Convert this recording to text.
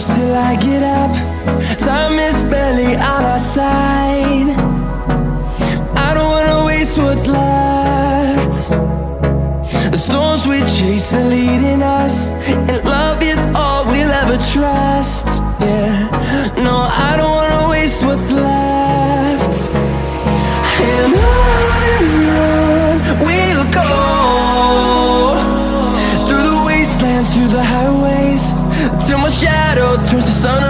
close till I get up. Time is barely on our side. I don't wanna waste what's left. The storms we chase are leading us, and love is all we'll ever trust. Yeah, no, I don't wanna waste what's left. And on we'll go, through the wastelands, through the highways, till my shadow turns to sun